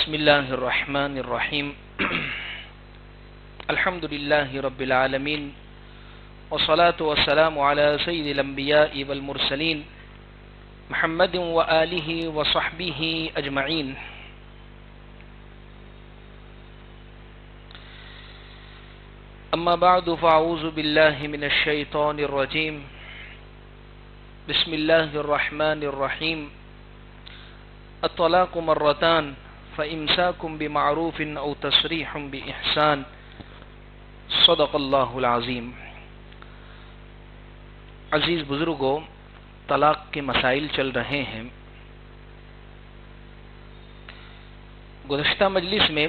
بسم الله الرحمن الرحيم الحمد لله رب العالمين والصلاة والسلام على سيد الأنبياء والمرسلين محمد وآله وصحبه أجمعين. أما بعد فأعوذ بالله من الشيطان الرجيم. بسم الله الرحمن الرحيم. الطلاق مرتان فإمساكم بمعروف أو تسريح بإحسان. صدق اللہ العظیم. عزیز بزرگوں، طلاق کے مسائل چل رہے ہیں. گزشتہ مجلس میں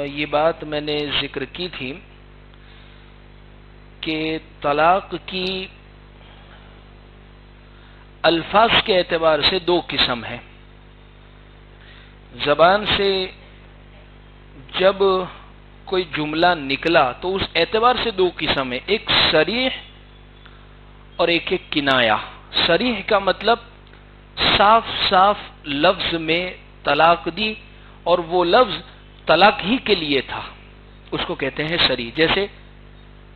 یہ بات میں نے ذکر کی تھی کہ طلاق کی الفاظ کے اعتبار سے دو قسم ہیں. زبان سے جب کوئی جملہ نکلا تو اس اعتبار سے دو قسم ہے، ایک صریح اور ایک کنایہ. صریح کا مطلب صاف صاف لفظ میں طلاق دی اور وہ لفظ طلاق ہی کے لیے تھا، اس کو کہتے ہیں صریح. جیسے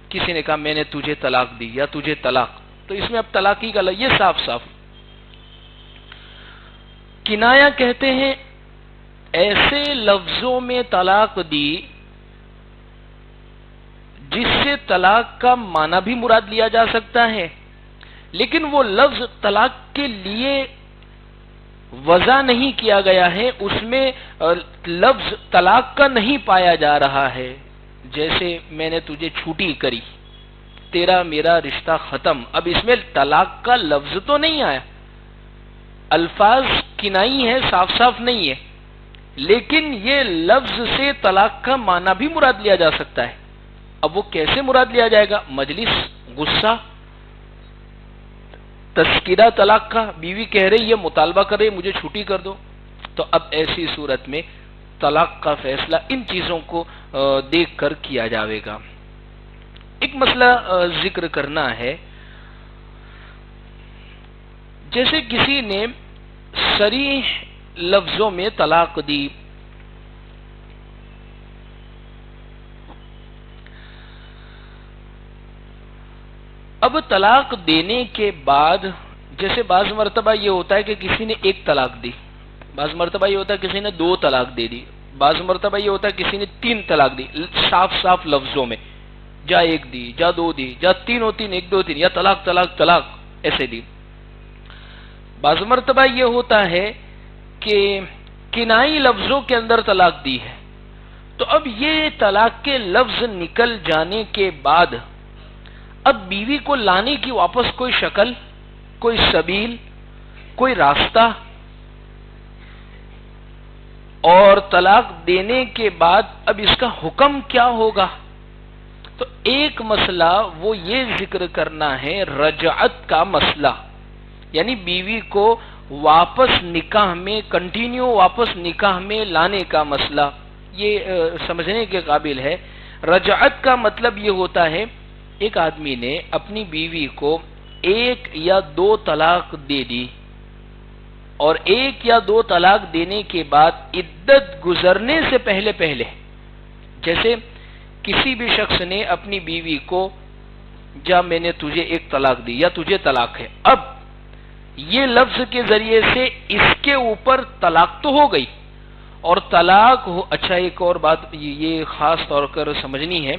کسی نے کہا میں نے تجھے طلاق دی یا تجھے طلاق، تو اس میں اب طلاق ہی کا لفظ، یہ صاف صاف. کنایہ کہتے ہیں ایسے لفظوں میں طلاق دی جس سے طلاق کا معنی بھی مراد لیا جا سکتا ہے، لیکن وہ لفظ طلاق کے لیے وضع نہیں کیا گیا ہے، اس میں لفظ طلاق کا نہیں پایا جا رہا ہے. جیسے میں نے تجھے چھوٹی کری، تیرا میرا رشتہ ختم. اب اس میں طلاق کا لفظ تو نہیں آیا، الفاظ کنائی ہے، صاف صاف نہیں ہے، لیکن یہ لفظ سے طلاق کا معنی بھی مراد لیا جا سکتا ہے. اب وہ کیسے مراد لیا جائے گا؟ مجلس، غصہ، تذکرہ طلاق کا، بیوی کہہ رہی ہے، مطالبہ کر رہی ہے مجھے چھٹی کر دو، تو اب ایسی صورت میں طلاق کا فیصلہ ان چیزوں کو دیکھ کر کیا جاوے گا. ایک مسئلہ ذکر کرنا ہے. جیسے کسی نے صریح لفظوں میں طلاق دی، اب طلاق دینے کے بعد جیسے بعض مرتبہ یہ ہوتا ہے کہ کسی نے ایک طلاق دی، بعض مرتبہ یہ ہوتا ہے کسی نے دو طلاق دے دی، بعض مرتبہ یہ ہوتا ہے کسی نے تین طلاق دی، صاف صاف لفظوں میں، جا ایک دی، جا دو دی، جا تین ہو تین، ایک دو تین، یا طلاق طلاق طلاق ایسے دی. بعض مرتبہ یہ ہوتا ہے کہ کنائی لفظوں کے اندر طلاق دی ہے، تو اب یہ طلاق کے لفظ نکل جانے کے بعد اب بیوی کو لانے کی واپس کوئی شکل، کوئی سبیل، کوئی راستہ، اور طلاق دینے کے بعد اب اس کا حکم کیا ہوگا؟ تو ایک مسئلہ وہ یہ ذکر کرنا ہے رجعت کا مسئلہ، یعنی بیوی کو واپس نکاح میں کنٹینیو واپس نکاح میں لانے کا مسئلہ. یہ سمجھنے کے قابل ہے. رجعت کا مطلب یہ ہوتا ہے ایک آدمی نے اپنی بیوی کو ایک یا دو طلاق دے دی، اور ایک یا دو طلاق دینے کے بعد عدت گزرنے سے پہلے جیسے کسی بھی شخص نے اپنی بیوی کو جا میں نے تجھے ایک طلاق دی یا تجھے طلاق ہے، اب یہ لفظ کے ذریعے سے اس کے اوپر طلاق تو ہو گئی، اور طلاق ہو. اچھا ایک اور بات یہ خاص طور پر سمجھنی ہے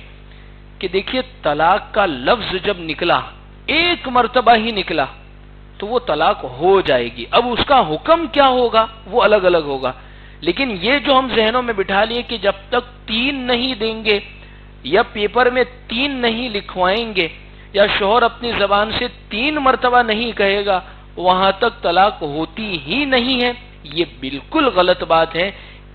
کہ دیکھیے طلاق کا لفظ جب نکلا، ایک مرتبہ ہی نکلا، تو وہ طلاق ہو جائے گی. اب اس کا حکم کیا ہوگا وہ الگ الگ ہوگا، لیکن یہ جو ہم ذہنوں میں بٹھا لیے کہ جب تک تین نہیں دیں گے یا پیپر میں تین نہیں لکھوائیں گے یا شوہر اپنی زبان سے تین مرتبہ نہیں کہے گا وہاں تک طلاق ہوتی ہی نہیں ہے، یہ بالکل غلط بات ہے.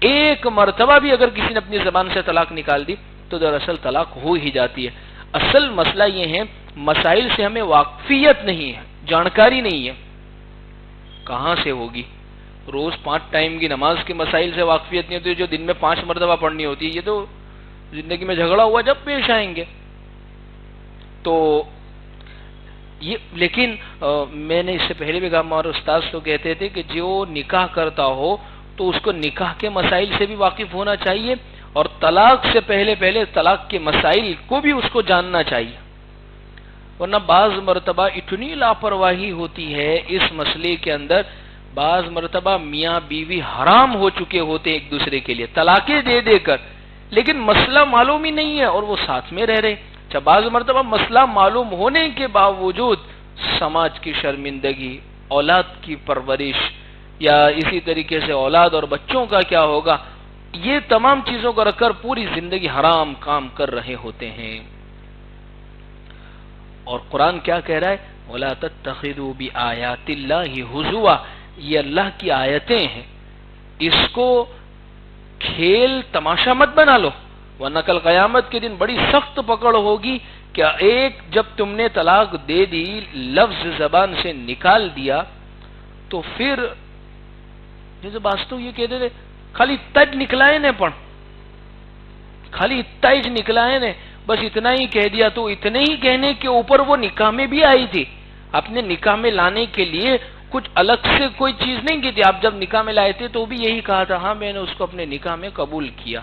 ایک مرتبہ بھی اگر کسی نے اپنی زبان سے طلاق نکال دی تو دراصل طلاق ہو ہی جاتی ہے. اصل مسئلہ یہ ہے مسائل سے ہمیں واقفیت نہیں ہے، جانکاری نہیں ہے. کہاں سے ہوگی؟ روز 5 ٹائم کی نماز کے مسائل سے واقفیت نہیں ہوتی، جو دن میں 5 مرتبہ پڑھنی ہوتی ہے، یہ تو زندگی میں جھگڑا ہوا جب پیش آئیں گے. تو یہ لیکن میں نے اس سے پہلے بھی کہا، ہمارے استاد تو کہتے تھے کہ جو نکاح کرتا ہو تو اس کو نکاح کے مسائل سے بھی واقف ہونا چاہیے اور طلاق سے پہلے طلاق کے مسائل کو بھی اس کو جاننا چاہیے، ورنہ بعض مرتبہ اتنی لاپرواہی ہوتی ہے اس مسئلے کے اندر، بعض مرتبہ میاں بیوی حرام ہو چکے ہوتے ایک دوسرے کے لیے طلاقیں دے کر، لیکن مسئلہ معلوم ہی نہیں ہے اور وہ ساتھ میں رہ رہے۔ اچھا، بعض مرتبہ مسئلہ معلوم ہونے کے باوجود سماج کی شرمندگی، اولاد کی پرورش، یا اسی طریقے سے اولاد اور بچوں کا کیا ہوگا، یہ تمام چیزوں کو رکھ کر پوری زندگی حرام کام کر رہے ہوتے ہیں۔ اور قرآن کیا کہہ رہا ہے؟ وَلَا تَتَّخِذُوا بِآيَاتِ اللَّهِ هُزُوًا، یہ اللہ کی آیتیں ہیں، اس کو کھیل تماشا مت بنا لو، ورنہ کل قیامت کے دن بڑی سخت پکڑ ہوگی کہ ایک جب تم نے طلاق دے دی، لفظ زبان سے نکال دیا، تو پھر جیسے باستو یہ کہتے تھے خالی تج نکلائے نے پڑھ، خالی تج نکلائے نے، بس اتنا ہی کہہ دیا، تو اتنے ہی کہنے کے اوپر وہ نکاح میں بھی آئی تھی، اپنے نکاح میں لانے کے لیے کچھ الگ سے کوئی چیز نہیں کی تھی۔ آپ جب نکاح میں لائے تھے تو بھی یہی کہا تھا، ہاں میں نے اس کو اپنے نکاح میں قبول کیا۔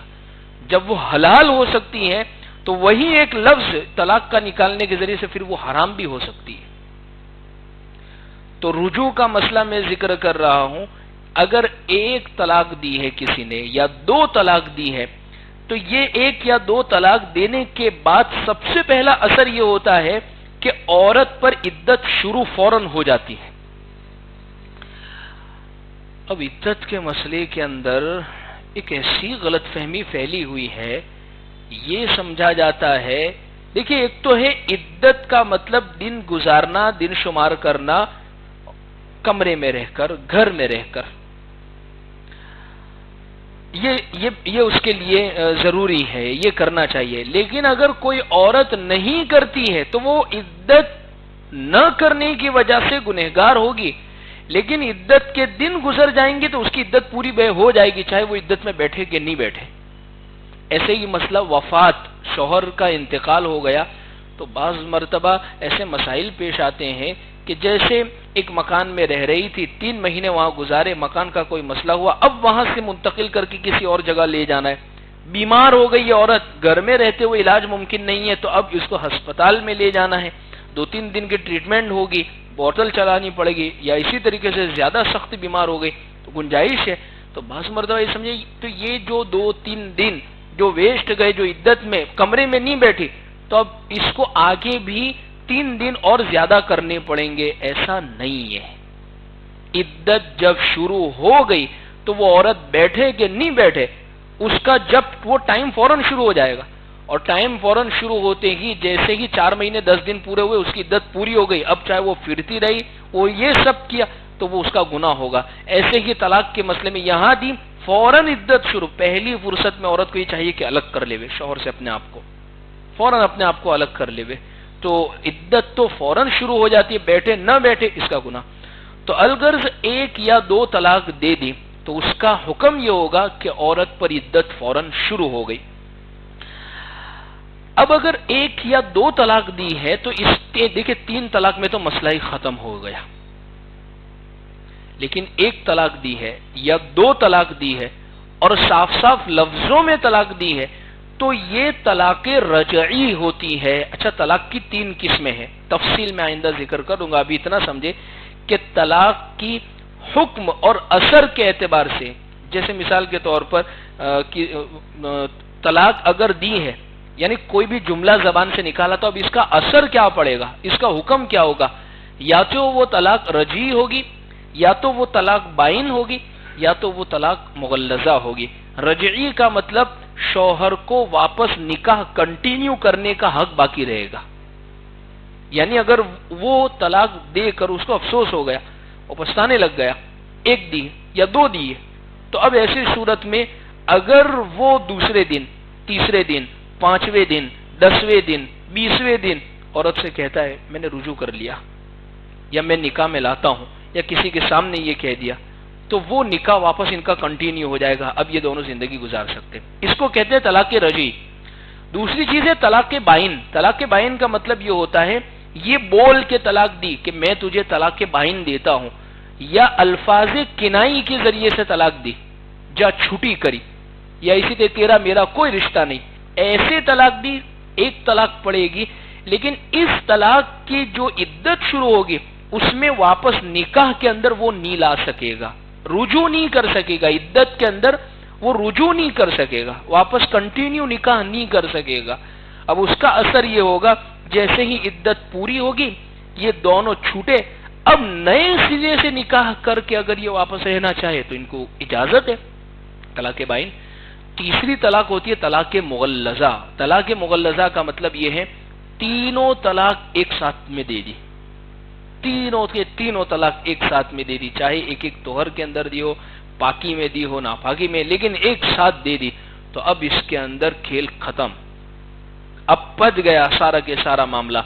جب وہ حلال ہو سکتی ہے تو وہی ایک لفظ طلاق کا نکالنے کے ذریعے سے پھر وہ حرام بھی ہو سکتی ہے۔ تو رجوع کا مسئلہ میں ذکر کر رہا ہوں، اگر ایک طلاق دی ہے کسی نے یا دو طلاق دی ہے، تو یہ ایک یا دو طلاق دینے کے بعد سب سے پہلا اثر یہ ہوتا ہے کہ عورت پر عدت شروع فوراً ہو جاتی ہے۔ اب عدت کے مسئلے کے اندر ایک ایسی غلط فہمی پھیلی ہوئی ہے، یہ سمجھا جاتا ہے، دیکھیے ایک تو ہے عدت کا مطلب دن گزارنا، دن شمار کرنا کمرے میں رہ کر، گھر میں رہ کر، یہ اس کے لیے ضروری ہے، یہ کرنا چاہیے۔ لیکن اگر کوئی عورت نہیں کرتی ہے تو وہ عدت نہ کرنے کی وجہ سے گنہگار ہوگی، لیکن عدت کے دن گزر جائیں گے تو اس کی عدت پوری ہو جائے گی، چاہے وہ عدت میں بیٹھے کہ نہیں بیٹھے۔ ایسے ہی مسئلہ وفات، شوہر کا انتقال ہو گیا تو بعض مرتبہ ایسے مسائل پیش آتے ہیں کہ جیسے ایک مکان میں رہ رہی تھی، 3 مہینے وہاں گزارے، مکان کا کوئی مسئلہ ہوا، اب وہاں سے منتقل کر کے کسی اور جگہ لے جانا ہے، بیمار ہو گئی یہ عورت، گھر میں رہتے ہوئے علاج ممکن نہیں ہے، تو اب اس کو ہسپتال میں لے جانا ہے، 2-3 دن کی ٹریٹمنٹ ہوگی، بوتل چلانی پڑے گی، یا اسی طریقے سے زیادہ سخت بیمار ہو گئی تو گنجائش ہے۔ تو بعض مرتبہ یہ سمجھے تو یہ جو 2-3 دن جو ویسٹ گئے، جو عدت میں کمرے میں نہیں بیٹھی، تو اب اس کو آگے بھی 3 دن اور زیادہ کرنے پڑیں گے، ایسا نہیں ہے۔ عدت جب شروع ہو گئی تو وہ عورت بیٹھے کہ نہیں بیٹھے، اس کا جب وہ ٹائم فوراً شروع ہو جائے گا، اور ٹائم فوراً شروع ہوتے ہی جیسے ہی 4 مہینے 10 دن پورے ہوئے اس کی عدت پوری ہو گئی، اب چاہے وہ پھرتی رہی، وہ یہ سب کیا تو وہ اس کا گناہ ہوگا۔ ایسے ہی طلاق کے مسئلے میں یہاں دی فوراً عدت شروع، پہلی فرصت میں عورت کو یہ چاہیے کہ الگ کر لے شوہر سے اپنے آپ کو، فوراً اپنے آپ کو الگ کر لے، تو عدت تو فوراً شروع ہو جاتی ہے، بیٹھے نہ بیٹھے اس کا گناہ۔ تو الغرض 1 یا 2 طلاق دے دی تو اس کا حکم یہ ہوگا کہ عورت پر عدت فوراً شروع ہو گئی۔ اب اگر 1 یا 2 طلاق دی ہے تو اس دیکھیں 3 طلاق میں تو مسئلہ ہی ختم ہو گیا، لیکن 1 طلاق دی ہے یا 2 طلاق دی ہے اور صاف صاف لفظوں میں طلاق دی ہے تو یہ طلاق رجعی ہوتی ہے۔ اچھا، طلاق کی 3 قسمیں ہیں، تفصیل میں آئندہ ذکر کروں گا، ابھی اتنا سمجھے کہ طلاق کی حکم اور اثر کے اعتبار سے، جیسے مثال کے طور پر طلاق اگر دی ہے، یعنی کوئی بھی جملہ زبان سے نکالا تو اب اس کا اثر کیا پڑے گا، اس کا حکم کیا ہوگا، یا تو وہ طلاق رجعی ہوگی، یا تو وہ طلاق بائن ہوگی، یا تو وہ طلاق مغلظہ ہوگی۔ رجعی کا مطلب شوہر کو واپس نکاح کنٹینیو کرنے کا حق باقی رہے گا، یعنی اگر وہ طلاق دے کر اس کو افسوس ہو گیا، وہ پچھتانے لگ گیا، 1 دی یا 2 دی، تو اب ایسی صورت میں اگر وہ دوسرے دن، تیسرے دن، 5ویں دن، 10ویں دن، 20ویں دن عورت سے کہتا ہے میں نے رجوع کر لیا، یا میں نکاح میں لاتا ہوں، یا کسی کے سامنے یہ کہہ دیا، تو وہ نکاح واپس ان کا کنٹینیو ہو جائے گا، اب یہ دونوں زندگی گزار سکتے ہیں۔ اس کو کہتے ہیں طلاق رجعی۔ دوسری چیز ہے طلاق بائن۔ طلاق بائن کا مطلب یہ ہوتا ہے یہ بول کے طلاق دی کہ میں تجھے طلاق بائن دیتا ہوں، یا الفاظ کنائی کے ذریعے سے طلاق دی جا چھٹی کری یا اسی طرح تیرا میرا کوئی رشتہ نہیں، ایسے طلاق دی ایک طلاق پڑے گی، لیکن اس طلاق کی جو عدت شروع ہوگی اس میں واپس نکاح کے اندر وہ نہیں لا سکے گا، رجوع نہیں کر سکے گا، عدت کے اندر وہ رجوع نہیں کر سکے گا، واپس کنٹینیو نکاح نہیں کر سکے گا۔ اب اس کا اثر یہ ہوگا جیسے ہی عدت پوری ہوگی یہ دونوں چھوٹے، اب نئے سرے سے نکاح کر کے اگر یہ واپس رہنا چاہے تو ان کو اجازت ہے۔ طلاق بائن۔ تیسری طلاق ہوتی ہے طلاق مغلظہ۔ طلاق مغلظہ کا مطلب یہ ہے تینوں طلاق ایک ساتھ میں دے دی، تینوں کے تینوں طلاق ایک ساتھ میں دے دی، چاہے ایک ایک طہر کے اندر دی ہو، پاکی میں دی ہو، ناپاکی میں، لیکن ایک ساتھ دے دی، تو اب اس کے اندر کھیل ختم، اب پچ گیا سارا کے سارا معاملہ۔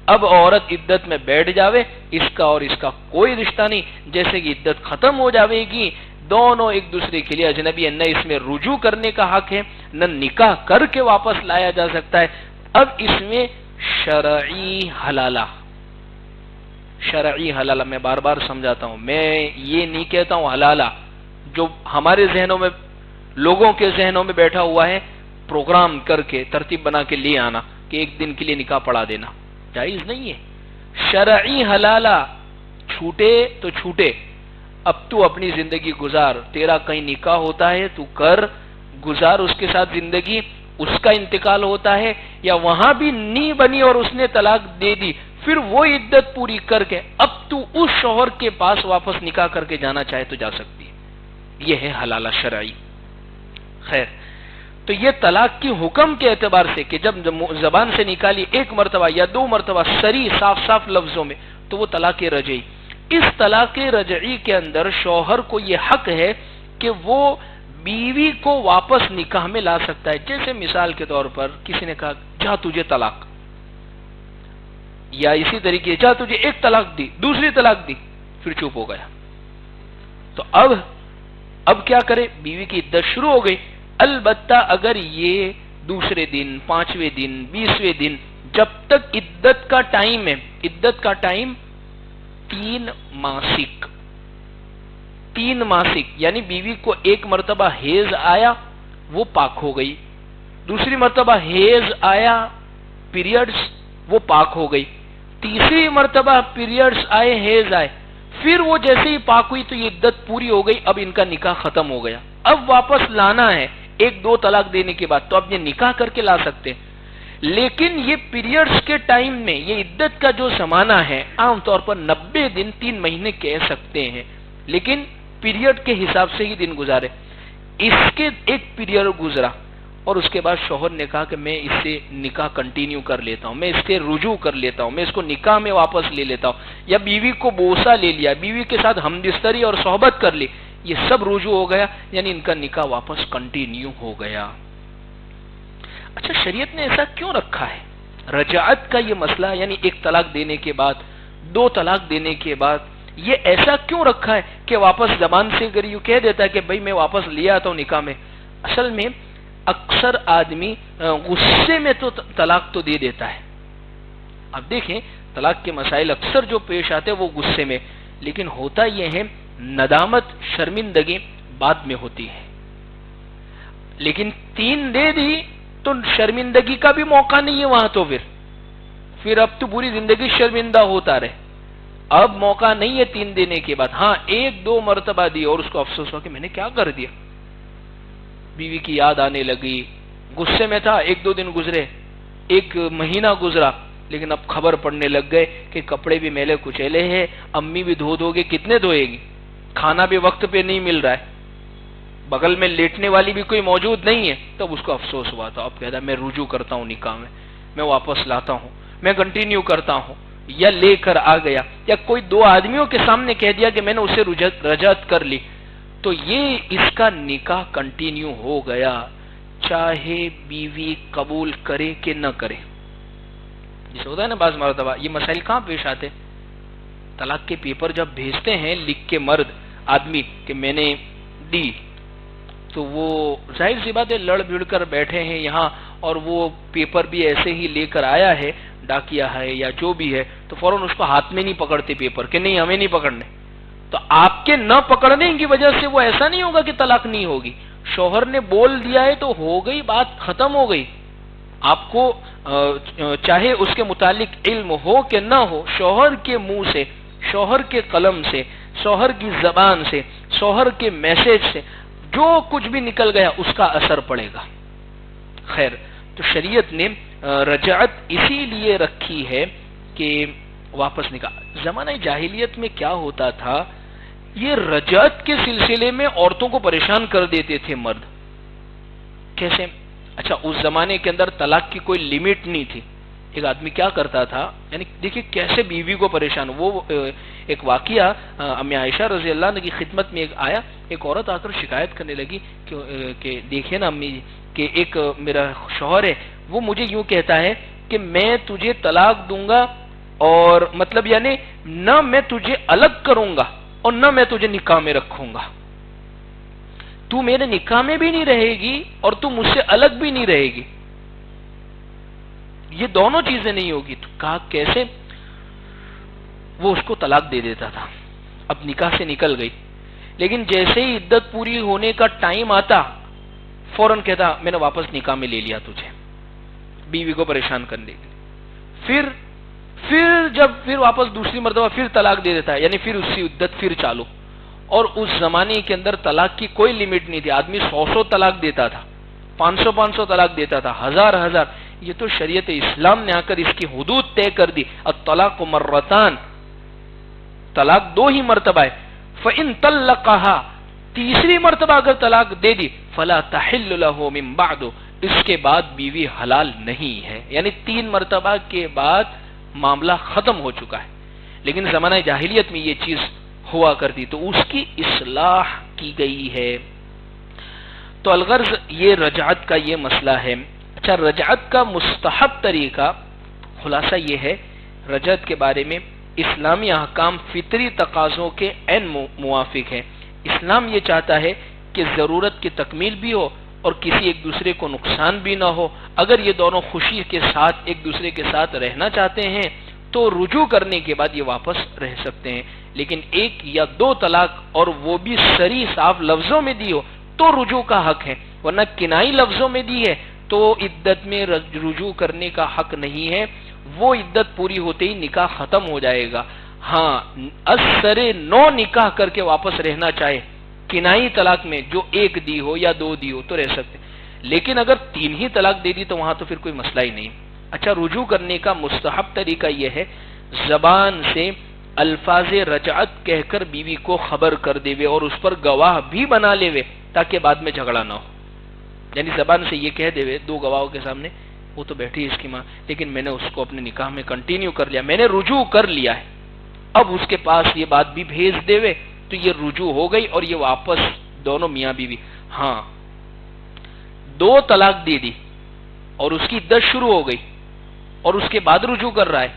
اب عورت عدت میں بیٹھ جاوے، اس کا اور اس کا کوئی رشتہ نہیں، جیسے کہ عدت ختم ہو جاوے گی، دونوں ایک دوسرے کے لیے اجنبی ہیں، نہ اس میں رجوع کرنے کا حق ہے، نہ نکاح کر کے واپس لایا جا سکتا ہے۔ اب اس میں شرعی حلالہ، شرعی حلالہ میں بار بار سمجھاتا ہوں، میں یہ نہیں کہتا ہوں حلالہ جو ہمارے ذہنوں میں، لوگوں کے ذہنوں میں بیٹھا ہوا ہے، پروگرام کر کے ترتیب بنا کے لے آنا کہ ایک دن کے لیے نکاح پڑھا دینا، جائز نہیں ہے۔ شرعی حلالہ، چھوٹے تو چھوٹے، اب تو اپنی زندگی گزار، تیرا کہیں نکاح ہوتا ہے تو کر، گزار اس کے ساتھ زندگی، اس کا انتقال ہوتا ہے یا وہاں بھی نہیں بنی اور اس نے طلاق دے دی، پھر وہ عدت پوری کر کے اب تو اس شوہر کے پاس واپس نکاح کر کے جانا چاہے تو جا سکتی ہے، یہ ہے حلالہ شرعی۔ خیر، تو یہ طلاق کی حکم کے اعتبار سے کہ جب زبان سے نکالی ایک مرتبہ یا دو مرتبہ صریح صاف صاف لفظوں میں تو وہ طلاق رجعی۔ اس طلاق رجعی کے اندر شوہر کو یہ حق ہے کہ وہ بیوی کو واپس نکاح میں لا سکتا ہے۔ جیسے مثال کے طور پر کسی نے کہا جا تجھے طلاق، یا اسی طریقے جا تجھے ایک طلاق دی، دوسری طلاق دی، پھر چپ ہو گیا، تو اب کیا کرے؟ بیوی کی عدت شروع ہو گئی، البتہ اگر یہ دوسرے دن، 5ویں دن، 20ویں دن، جب تک عدت کا ٹائم ہے، عدت کا ٹائم 3 ماسک، 3 ماسک یعنی بیوی کو ایک مرتبہ حیض آیا وہ پاک ہو گئی، دوسری مرتبہ حیض آیا پیریڈز وہ پاک ہو گئی، تیسری مرتبہ پیریڈز آئے، حیض آئے، پھر وہ جیسے ہی پاک ہوئی تو یہ عدت پوری ہو گئی، اب ان کا نکاح ختم ہو گیا، اب واپس لانا ہے 1-2 طلاق دینے کے بعد تو اب یہ نکاح کر کے لا سکتے ہیں۔ لیکن یہ پیریڈز کے ٹائم میں یہ عدت کا جو زمانہ ہے عام طور پر 90 دن 3 مہینے کہہ سکتے ہیں، لیکن پیریڈ کے حساب سے ہی دن گزارے، اس کے ایک پیریڈ گزرا اور اس کے بعد شوہر نے کہا کہ میں اس سے نکاح کنٹینیو کر لیتا ہوں، میں اس سے رجوع کر لیتا ہوں، میں اس کو نکاح میں واپس لے لیتا ہوں، یا بیوی کو بوسہ لے لیا، بیوی کے ساتھ ہمبستری اور صحبت کر لی، یہ سب رجوع ہو گیا، یعنی ان کا نکاح واپس کنٹینیو ہو گیا۔ اچھا، شریعت نے ایسا کیوں رکھا ہے؟ رجعت کا یہ مسئلہ یعنی ایک طلاق دینے کے بعد، 2 طلاق دینے کے بعد یہ ایسا کیوں رکھا ہے کہ واپس زبان سے اگر یوں کہہ دیتا ہے کہ بھائی میں واپس لے آتا ہوں نکاح میں، اصل میں اکثر آدمی غصے میں تو طلاق تو دے دیتا ہے۔ اب دیکھیں طلاق کے مسائل اکثر جو پیش آتے ہیں وہ غصے میں، لیکن ہوتا یہ ہے ندامت، شرمندگی بعد میں ہوتی ہے، لیکن 3 دے دی تو شرمندگی کا بھی موقع نہیں ہے وہاں، تو پھر اب تو پوری زندگی شرمندہ ہوتا رہے، اب موقع نہیں ہے 3 دینے کے بعد۔ ہاں 1-2 مرتبہ دی اور اس کو افسوس ہوا کہ میں نے کیا کر دیا، بیوی کی یاد آنے لگی، غصے میں تھا، 1-2 دن گزرے، 1 مہینہ گزرا، لیکن اب خبر پڑنے لگ گئے کہ کپڑے بھی میلے کچیلے ہیں، امی بھی دھو گے، کتنے دھوئے گی، کھانا بھی وقت پہ نہیں مل رہا ہے، بغل میں لیٹنے والی بھی کوئی موجود نہیں ہے، تب اس کو افسوس ہوا تھا، اب کہتا میں رجوع کرتا ہوں نکاح میں واپس لاتا ہوں، میں کنٹینیو کرتا ہوں، یا لے کر آ گیا، یا کوئی 2 آدمیوں کے سامنے کہہ دیا کہ میں نے اسے رجعت کر لی، تو یہ اس کا نکاح کنٹینیو ہو گیا، چاہے بیوی قبول کرے کہ نہ کرے۔ جسے ہوتا ہے نا بعض مرتبہ یہ مسائل کہاں پیش آتے، طلاق کے پیپر جب بھیجتے ہیں لکھ کے مرد آدمی کہ میں نے دی، تو وہ ظاہر سی بات ہے لڑ بھڑ کر بیٹھے ہیں یہاں، اور وہ پیپر بھی ایسے ہی لے کر آیا ہے، ڈاکیا ہے یا جو بھی ہے، تو فوراً اس کو ہاتھ میں نہیں پکڑتے پیپر کہ نہیں ہمیں نہیں پکڑنے، تو آپ کے نہ پکڑنے کی وجہ سے وہ ایسا نہیں ہوگا کہ طلاق نہیں ہوگی. شوہر نے بول دیا ہے تو ہو گئی بات، ختم ہو گئی. آپ کو چاہے اس کے متعلق علم ہو کہ نہ ہو، شوہر کے منہ سے، شوہر کے قلم سے، شوہر کی زبان سے، شوہر کے میسج سے جو کچھ بھی نکل گیا اس کا اثر پڑے گا. خیر، تو شریعت نے رجعت اسی لیے رکھی ہے کہ واپس نکاح. زمانہ جاہلیت میں کیا ہوتا تھا، یہ رجعت کے سلسلے میں عورتوں کو پریشان کر دیتے تھے مرد. کیسے؟ اچھا، اس زمانے کے اندر طلاق کی کوئی لمٹ نہیں تھی. ایک آدمی کیا کرتا تھا، یعنی دیکھیے کیسے بیوی کو پریشان. وہ ایک واقعہ امی عائشہ رضی اللہ عنہ کی خدمت میں آیا. ایک عورت آ کر شکایت کرنے لگی کہ دیکھیے نا امی جی، کہ ایک میرا شوہر ہے، وہ مجھے یوں کہتا ہے کہ میں تجھے طلاق دوں گا، اور مطلب یعنی نہ میں تجھے الگ کروں گا اور نہ میں تجھے نکاح میں رکھوں گا. تو میرے نکاح میں بھی نہیں رہے گی اور تو مجھ سے الگ بھی نہیں رہے گی، یہ دونوں چیزیں نہیں ہوگی. تو کہا کیسے؟ وہ اس کو طلاق دے دیتا تھا. اب نکاح سے نکل گئی، لیکن جیسے ہی عدت پوری ہونے کا ٹائم آتا فوراً کہتا میں نے واپس نکاح میں لے لیا تجھے، بیوی کو پریشان کرنے کے لیے. پھر جب واپس دوسری مرتبہ پھر طلاق دے دیتا ہے، یعنی پھر اسی عدت پھر چالو. اور اس زمانے کے اندر طلاق کی کوئی لمٹ نہیں تھی. آدمی 100 طلاق دیتا تھا، 500 طلاق دیتا تھا، 1000. یہ تو شریعت اسلام نے آ کر اس کی حدود طے کر دی. الطلاق مرتان، طلاق 2 ہی مرتبہ ہے. فَإِن طَلَّقَهَا، تیسری مرتبہ اگر طلاق دے دی، فَلَا تَحِلُّ لَهُ مِن بَعْدُ، اس کے بعد بیوی حلال نہیں ہے. یعنی 3 مرتبہ کے بعد معاملہ ختم ہو چکا ہے. لیکن زمانہ جاہلیت میں یہ چیز ہوا کرتی، تو اس کی اصلاح کی گئی ہے. تو الغرض یہ رجعت کا یہ مسئلہ ہے. اچھا، رجعت کا مستحب طریقہ خلاصہ یہ ہے، رجعت کے بارے میں اسلامی احکام فطری تقاضوں کے عین موافق ہے. اسلام یہ چاہتا ہے کہ ضرورت کی تکمیل بھی ہو اور کسی ایک دوسرے کو نقصان بھی نہ ہو. اگر یہ دونوں خوشی کے ساتھ ایک دوسرے کے ساتھ رہنا چاہتے ہیں تو رجوع کرنے کے بعد یہ واپس رہ سکتے ہیں. لیکن 1 یا 2 طلاق اور وہ بھی صریح صاف لفظوں میں دی ہو تو رجوع کا حق ہے، ورنہ کنائی لفظوں میں دی ہے تو عدت میں رجوع کرنے کا حق نہیں ہے. وہ عدت پوری ہوتے ہی نکاح ختم ہو جائے گا. ہاں، اثر 9 نکاح کر کے واپس رہنا چاہے کنائی طلاق میں، جو 1 دی ہو یا 2 دی ہو تو رہ سکتے. لیکن اگر 3 ہی طلاق دے دی تو وہاں تو پھر کوئی مسئلہ ہی نہیں. اچھا، رجوع کرنے کا مستحب طریقہ یہ ہے، زبان سے الفاظ رجعت کہہ کر بیوی کو خبر کر دے اور اس پر گواہ بھی بنا لے تاکہ بعد میں جھگڑا نہ ہو. یعنی زبان سے یہ کہہ دے 2 گواہوں کے سامنے، وہ تو بیٹھی اس کی ماں، لیکن میں نے اس کو اپنے نکاح میں کنٹینیو کر لیا، میں نے رجوع کر لیا ہے. اب اس کے پاس یہ بات بھی بھیج دے تو یہ رجوع ہو گئی اور یہ واپس دونوں میاں بیوی. ہاں، 2 طلاق دے دی اور اس کی عدت شروع ہو گئی اور اس کے بعد رجوع کر رہا ہے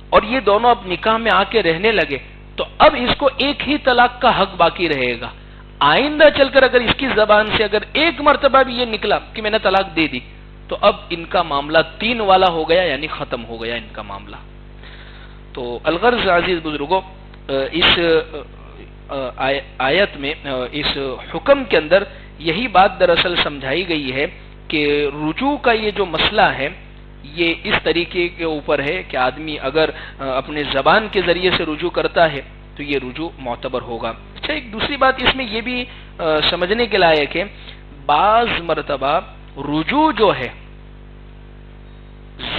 اور یہ دونوں اب نکاح میں آ کے رہنے لگے، تو اب اس کو 1 ہی طلاق کا حق باقی رہے گا. آئندہ چل کر اگر اس کی زبان سے اگر 1 مرتبہ بھی یہ نکلا کہ میں نے طلاق دے دی تو اب ان کا معاملہ 3 والا ہو گیا، یعنی ختم ہو گیا ان کا معاملہ. تو الغرض عزیز بزرگوں، اس آیت میں، اس حکم کے اندر یہی بات دراصل سمجھائی گئی ہے کہ رجوع کا یہ جو مسئلہ ہے یہ اس طریقے کے اوپر ہے کہ آدمی اگر اپنے زبان کے ذریعے سے رجوع کرتا ہے تو یہ رجوع معتبر ہوگا. اچھا، ایک دوسری بات اس میں یہ بھی سمجھنے کے لائق ہے، بعض مرتبہ رجوع جو ہے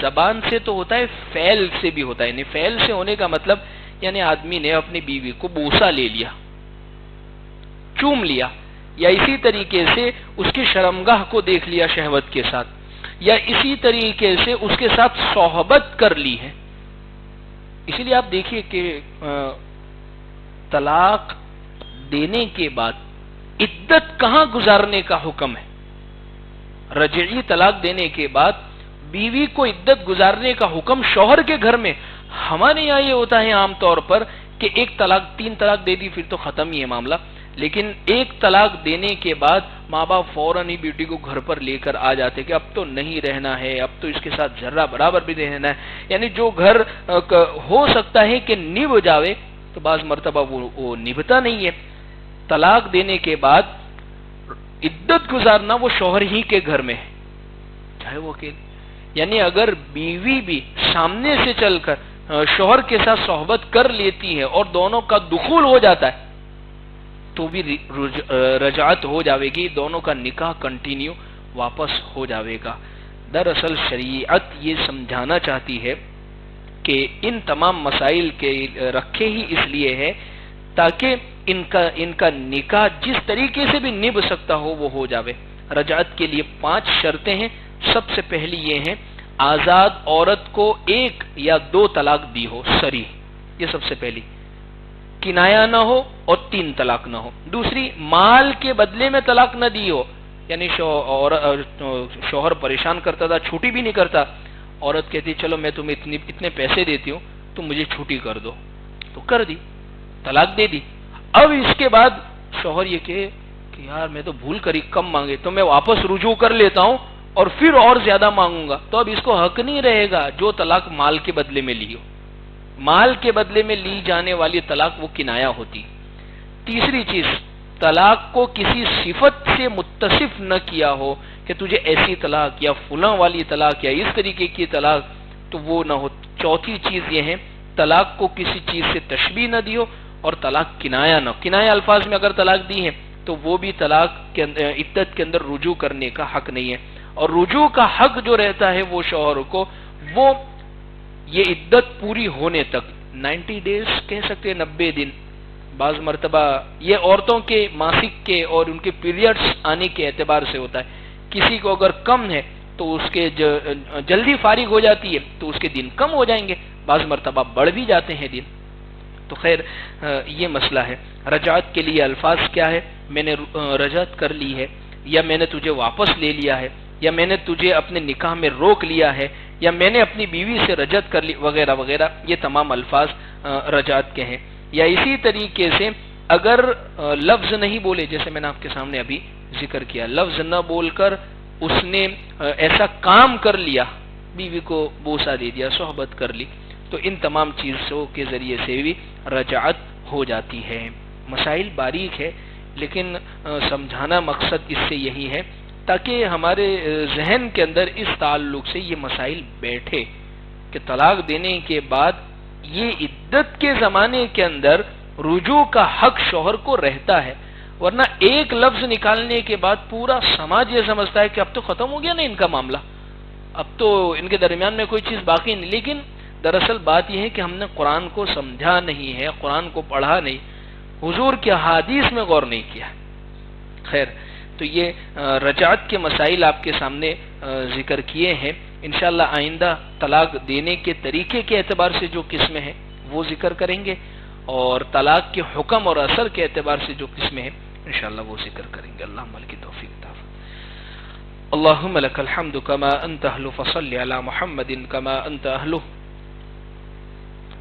زبان سے تو ہوتا ہے، فعل سے بھی ہوتا ہے. یعنی فعل سے ہونے کا مطلب یعنی آدمی نے اپنی بیوی کو بوسہ لے لیا، چوم لیا، یا اسی طریقے سے اس کی شرمگاہ کو دیکھ لیا شہوت کے ساتھ، یا اسی طریقے سے اس کے ساتھ صحبت کر لی ہے. اسی لیے آپ دیکھیے کہ طلاق دینے کے بعد عدت کہاں گزارنے کا حکم ہے. رجعی طلاق دینے کے بعد بیوی کو عدت گزارنے کا حکم شوہر کے گھر میں. ہمارے یہاں یہ ہوتا ہے عام طور پر کہ 1 طلاق 3 طلاق دے دی پھر تو ختم ہی ہے معاملہ، لیکن 1 طلاق دینے کے بعد ماں باپ فوراً ہی بیٹی کو گھر پر لے کر آ جاتے کہ اب تو نہیں رہنا ہے، اب تو اس کے ساتھ ذرہ برابر بھی نہیں رہنا ہے. یعنی جو گھر ہو سکتا ہے کہ نبھ جاوے تو بعض مرتبہ وہ نبھتا نہیں ہے. طلاق دینے کے بعد عدت گزارنا وہ شوہر ہی کے گھر میں ہے، چاہے وہ اکیلے. یعنی اگر بیوی بھی سامنے سے چل کر شوہر کے ساتھ صحبت کر لیتی ہے اور دونوں کا دخول ہو جاتا ہے تو بھی رجعت ہو جاوے گی، دونوں کا نکاح کنٹینیو واپس ہو جاوے گا. دراصل شریعت یہ سمجھانا چاہتی ہے کہ ان تمام مسائل کے رکھے ہی اس لیے ہے تاکہ ان کا نکاح جس طریقے سے بھی نبھ سکتا ہو وہ ہو جاوے. رجعت کے لیے 5 شرطیں ہیں. سب سے پہلی یہ ہے آزاد عورت کو 1 یا 2 طلاق دی ہو صریح، یہ سب سے پہلی. کنایا نہ ہو اور 3 طلاق نہ ہو. دوسری مال کے بدلے میں طلاق نہ دی ہو، یعنی شوہر پریشان کرتا تھا، چھوٹی بھی نہیں کرتا، عورت کہتی چلو میں تمہیں اتنے پیسے دیتی ہوں تم مجھے چھوٹی کر دو، تو کر دی، طلاق دے دی. اب اس کے بعد شوہر یہ کہ یار میں تو بھول کر ہی کم مانگے تو میں واپس رجوع کر لیتا ہوں اور پھر اور زیادہ مانگوں گا، تو اب اس کو حق نہیں رہے گا جو طلاق مال کے بدلے میں لی ہو. مال کے بدلے میں لی جانے والی طلاق وہ کنایا ہوتی. تیسری چیز طلاق کو کسی صفت سے متصف نہ کیا ہو کہ تجھے ایسی طلاق یا فلاں والی طلاق یا اس طریقے کی طلاق، تو وہ نہ ہو. چوتھی چیز یہ ہے طلاق کو کسی چیز سے تشبیہ نہ دی ہو اور طلاق کنایا نہ. کنایا الفاظ میں اگر طلاق دی ہے تو وہ بھی طلاق کے عدت کے اندر رجوع کرنے کا حق نہیں ہے. اور رجوع کا حق جو رہتا ہے وہ شوہر کو، وہ یہ عدت پوری ہونے تک 90 ڈیز کہہ سکتے ہیں، 90 دن. بعض مرتبہ یہ عورتوں کے ماسک کے اور ان کے پیریڈز آنے کے اعتبار سے ہوتا ہے. کسی کو اگر کم ہے تو اس کے جلدی فارغ ہو جاتی ہے تو اس کے دن کم ہو جائیں گے، بعض مرتبہ بڑھ بھی جاتے ہیں دن. تو خیر یہ مسئلہ ہے. رجعت کے لیے الفاظ کیا ہے؟ میں نے رجعت کر لی ہے، یا میں نے تجھے واپس لے لیا ہے، یا میں نے تجھے اپنے نکاح میں روک لیا ہے، یا میں نے اپنی بیوی سے رجعت کر لی، وغیرہ وغیرہ. یہ تمام الفاظ رجعت کے ہیں. یا اسی طریقے سے اگر لفظ نہیں بولے، جیسے میں نے آپ کے سامنے ابھی ذکر کیا، لفظ نہ بول کر اس نے ایسا کام کر لیا، بیوی کو بوسہ دے دیا، صحبت کر لی، تو ان تمام چیزوں کے ذریعے سے بھی رجعت ہو جاتی ہے. مسائل باریک ہے لیکن سمجھانا مقصد اس سے یہی ہے تاکہ ہمارے ذہن کے اندر اس تعلق سے یہ مسائل بیٹھے کہ طلاق دینے کے بعد یہ عدت کے زمانے کے اندر رجوع کا حق شوہر کو رہتا ہے. ورنہ ایک لفظ نکالنے کے بعد پورا سماج یہ سمجھتا ہے کہ اب تو ختم ہو گیا نا ان کا معاملہ، اب تو ان کے درمیان میں کوئی چیز باقی نہیں. لیکن دراصل بات یہ ہے کہ ہم نے قرآن کو سمجھا نہیں ہے، قرآن کو پڑھا نہیں، حضور کے حدیث میں غور نہیں کیا. خیر، تو یہ رجعت کے مسائل آپ کے سامنے ذکر کیے ہیں. انشاءاللہ آئندہ طلاق دینے کے طریقے کے اعتبار سے جو قسمیں ہیں وہ ذکر کریں گے، اور طلاق کے حکم اور اثر کے اعتبار سے جو قسمیں ہیں انشاءاللہ وہ ذکر کریں گے. اللہم لک توفیق عطا فرما. اللہم لک الحمد کما انت اہل فصل علی محمد کما انت اہل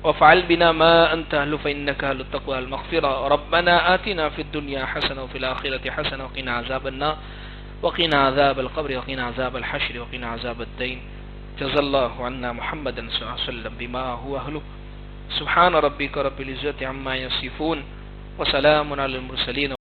وفعل بنا ما انت اهل فانك اهل التقوى المغفرة. ربنا آتنا في الدنيا حسنة وفي الآخرة حسنة وقنا عذاب النار وقنا عذاب القبر وقنا عذاب الحشر وقنا عذاب الدين. جزا الله عنا محمدا صلى الله عليه وسلم بما هو أهله. سبحان ربك رب العزة عما يصفون وسلام على المرسلين